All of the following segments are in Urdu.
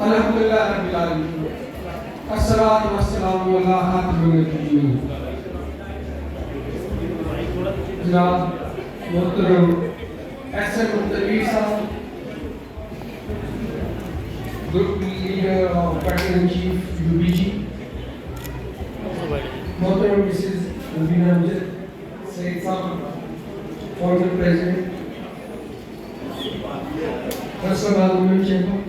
الحمدللہ رب العالمین الصلاۃ والسلام علی خاتم النبیین. جناب محترم ایس ایم مختلف صاحب, گروپ لیڈر اور patron in chief U B G, محترم مسز مبینہ امجد سعید صاحب, فارمر پریزیڈنٹ رسم women chamber,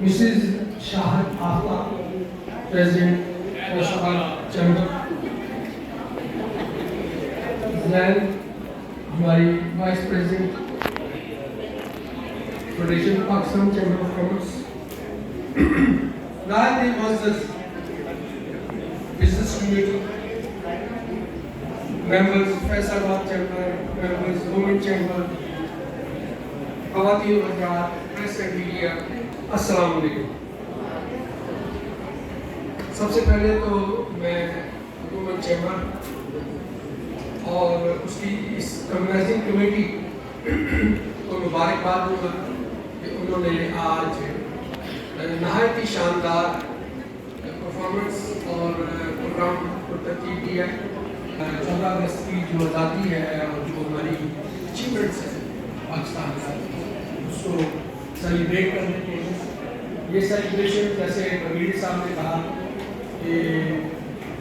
Mrs Shahid Aftab, president رسم چیمبر, زین ہماری vice president federation Pakistan chamber of commerce, نہایت معزز بزنس کمیونٹی ممبرز, فیصل آباد چیمبر ممبرز, وومن چیمبر, خواتین و حضرات, پریس اینڈ میڈیا, السلام علیکم. سب سے پہلے تو میں وومن چیمبر اور اس کی اس آرگنائزنگ کمیٹی کو مبارکباد دوں گا کہ انہوں نے آج نہایت ہی شاندار پرفارمنس اور پروگرام کو ترتیب دیا ہے. 14 اگست کی جو آزادی ہے اور جو ہماری اچیومنٹس ہیں پاکستان کا, اس کو سیلیبریٹ کرنے کے لیے یہ سیلیبریشن, جیسے کبیر صاحب نے کہا کہ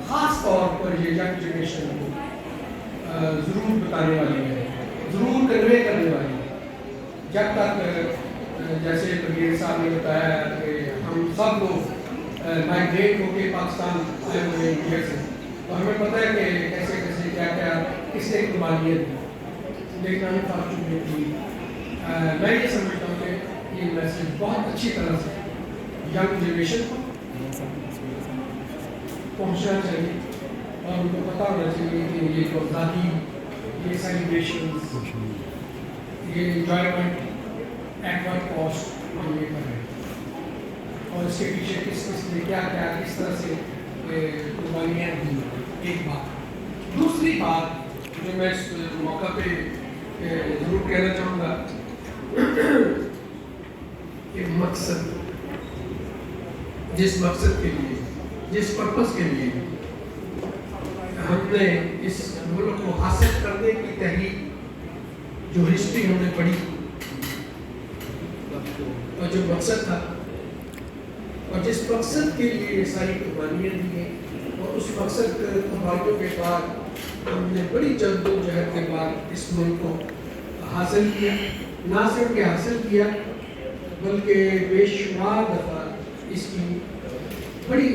خاص طور پر یہ ینگ جنریشن کو ضرور بتانے والی ہے, ضرور کنوے کرنے والی ہے. جب تک جیسے کبیر صاحب نے بتایا کہ ہم سب لوگ مائگریٹ ہو کے پاکستان آئے ہوئے انڈیا سے, تو ہمیں پتہ ہے کہ کیسے کیسے کیا کیا کس نے قربانیت دی, لیکن ہمیں فارچونیٹ تھی. میں یہ سمجھتا ہوں کہ یہ میسیج بہت اچھی طرح سے ینگ جنریشن کو پہنچنا چاہیے اور ان کو پتہ ہونا چاہیے کہ یہ جو آزادی, یہ سیلیبریشنز, یہ انجوائمنٹ ایٹ ون کاسٹ ہم یہ کر رہے ہیں اور اس کے پیچھے کس نے کیا کیا کس طرح سے قربانیاں دی. ایک بات. دوسری بات جو میں اس موقع پہ ضرور کہنا چاہوں گا کہ مقصد, جس مقصد کے لیے, جس پرپس کے لیے ہم نے اس ملک کو حاصل کرنے کی تحریک, جو ہسٹری ہم نے پڑھی اور جو مقصد تھا اور جس مقصد کے لیے یہ ساری قربانیاں دی گئیں, اور اس مقصد قربانیوں کے بعد ہم نے بڑی جد و جہد کے بعد اس ملک کو حاصل کیا. نہ صرف کہ حاصل کیا بلکہ بے شمار دفعہ اس کی بڑی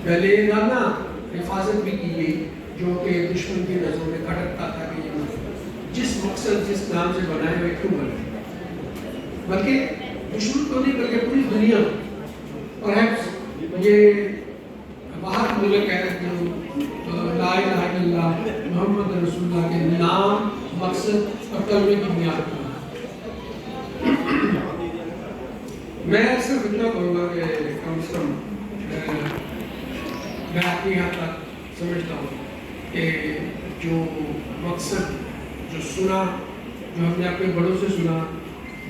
دلیرانہ حفاظت بھی کی گئی, جو کہ دشمن کی نظروں میں کھٹکتا تھا کہ یہ جس مقصد جس نام سے بنائے ہوئے کیوں بنے, بلکہ دشمن کو نہیں بلکہ پوری دنیا. اور یہ باہر ملک ہے جو لا الہ الا اللہ محمد رسول اللہ کے نام, مقصد اور کلمے کی بنیاد پر. میں صرف اتنا کہوں گا کہ کم سے کم میں اپنی حد تک سمجھتا ہوں کہ جو مقصد جو سنا, جو ہم نے اپنے بڑوں سے سنا,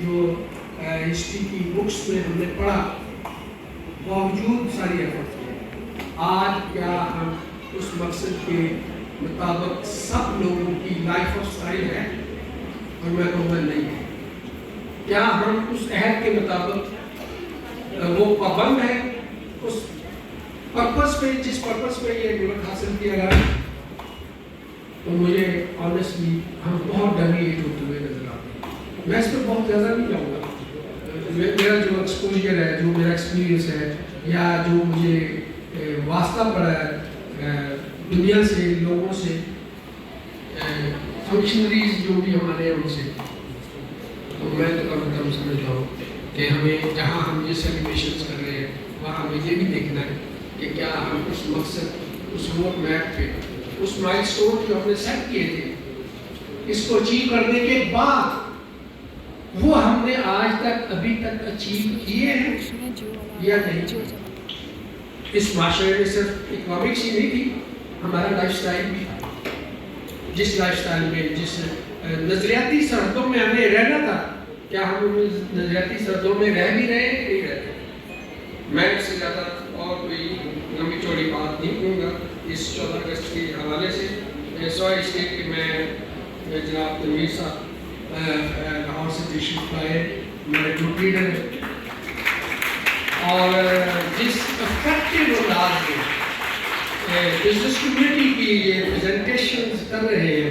جو ہسٹری کی بکس میں ہم نے پڑھا, باوجود ساری ایفرٹ کی, آج کیا ہم اس مقصد کے مطابق سب لوگوں کی لائف آف سٹائل ہے؟ اور میں کہوں گا نہیں ہے. کیا ہم اس عہد کے مطابق وہ پابند ہے اس پرپس پہ, جس پرپس پہ یہ ملک حاصل کیا گیا؟ تو مجھے آنیسٹلی ہم بہت ڈیویٹ ہوتے ہوئے نظر آتے ہیں. میں اس پہ بہت زیادہ نہیں جاؤں گا. میرا جو ایکسپوجر ہے, جو میرا ایکسپیرینس ہے, یا جو مجھے واسطہ پڑا ہے دنیا سے, لوگوں سے, فنکشنریز جو بھی ہمارے ہیں ان سے, تو میں تو کم از کم سمجھتا ہوں کہ ہمیں جہاں ہم یہ سیلیبریشنز کر رہے ہیں وہاں ہمیں یہ بھی دیکھنا ہے کہ کیا ہم اس مقصد, اس روڈ میپ پہ, اس مائل سٹون جو ہم نے سیٹ کیے تھے, اس کو اچیو کرنے کے بعد وہ ہم نے آج تک ابھی تک اچیو کیے ہیں یا نہیں. اس معاشرے میں صرف اکنامکس ہی نہیں تھی, ہمارا لائف سٹائل بھی تھا. جس لائف اسٹائل میں، جس نظریاتی سرحدوں میں ہمیں رہنا تھا، کیا ہم نظریاتی سرحدوں میں رہ بھی رہے ہیں نہیں رہتے؟ میں اس سے زیادہ اور کوئی لمبی چوڑی بات نہیں کروں گا اس 14 اگست کے حوالے سے، سوائے اس کے کہ میں جناب تنویر صاحب لاہور سے تشریف لائے، میرے گروپ لیڈر ہیں، اور جس افیکٹو انداز میں بزنس کمیونٹی کی یہ پریزنٹیشنز کر رہے ہیں،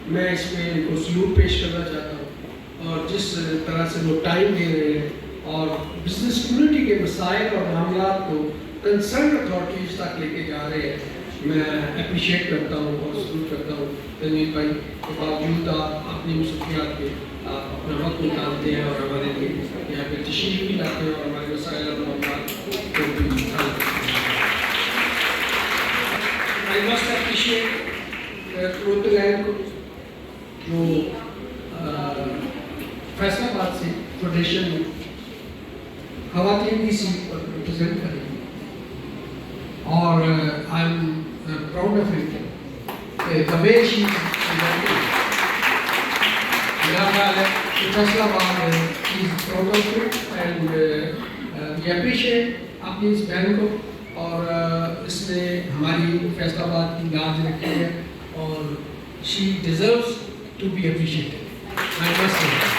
میں اس میں ان کو سلوٹ پیش کرنا چاہتا ہوں، اور جس طرح سے وہ ٹائم دے رہے ہیں اور بزنس کمیونٹی کے مسائل اور معاملات کو کنسرن اتھارٹیز تک لے کے جا رہے ہیں، میں اپریشیٹ کرتا ہوں اور سلوٹ کرتا ہوں تنویر بھائی کے باوجود آپ اپنی مصروفیات کے آپ اپنا وقت نکالتے ہیں اور ہمارے لیے یہاں پہ تشریف بھی لاتے ہیں اور ہمارے مسائل اور معاملات کو بھی حل کرتے ہیں۔ I must appreciate روت لینڈ کو جو فیصل آباد سے فیڈریشن میں خواتین کی سیٹ پر ریپرزینٹ کر رہی ہیں، اور I am proud of it the way she is presenting. میرا خیال ہے کہ فیصل آباد is proud of it and we appreciate اپنی اس بہن کو، اور اس نے ہماری فیصل آباد کی لاج رکھی ہے اور she deserves to be appreciated. I must say that.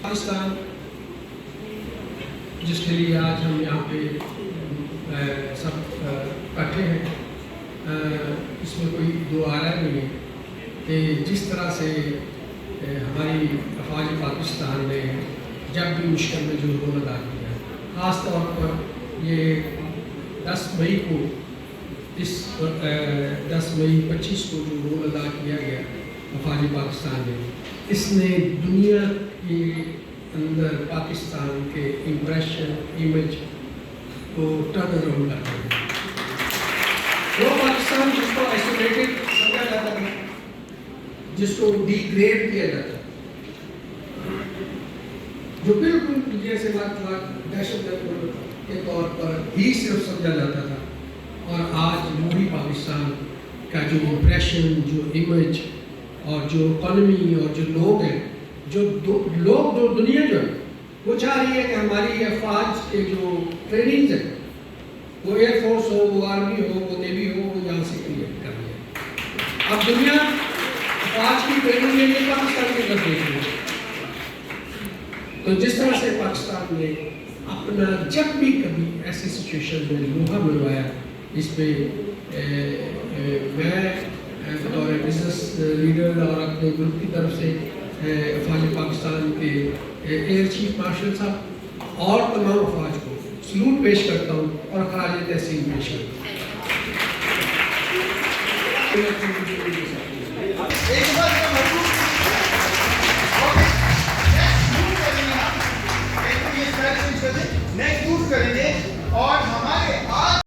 Pakistan جس کے لیے آج ہم یہاں پہ سب اکٹھے ہیں، اس میں کوئی دو آرا نہیں ہے کہ جس طرح سے ہماری افواج پاکستان نے جب بھی مشکل میں جو رول ادا کیا، خاص طور پر یہ 10 مئی کو 10 مئی 25 کو جو رول ادا کیا گیا افواج پاکستان نے، اس نے دنیا کے اندر پاکستان کے امپریشن امیج کو ٹرن اراؤنڈ کر دیا۔ وہ پاکستان جس کو آئسولیٹڈ سمجھا جاتا تھا، جس کو ڈی گریڈ کیا جاتا، جو بالکل جیسے دہشت گرد کے طور پر ہی صرف سمجھا جاتا تھا، اور آج جمہوری پاکستان کا جو امپریشن، جو امیج اور جو اکانومی اور جو لوگ ہیں، جو دنیا جو ہے وہ چاہ رہی ہے کہ ہماری افواج کے جو ٹریننگز ہیں، وہ ایئر فورس ہو، وہ آرمی ہو، وہ نیوی ہو، وہ یہاں سے کریٹ کر رہی ہے۔ اب دنیا افواج کی ٹریننگ کے لیے پاکستان کے اندر دیکھ رہی ہے۔ تو جس طرح سے پاکستان نے اپنا جب بھی کبھی ایسی سچویشن میں لوہا منوایا، اس پہ میں بطور بزنس لیڈر اور اپنے گروپ کی طرف سے افواج پاکستان کے ایئر چیف مارشل صاحب اور تمام افواج کو سلوٹ پیش کرتا ہوں اور خراج تحسین پیش کرتا ہوں۔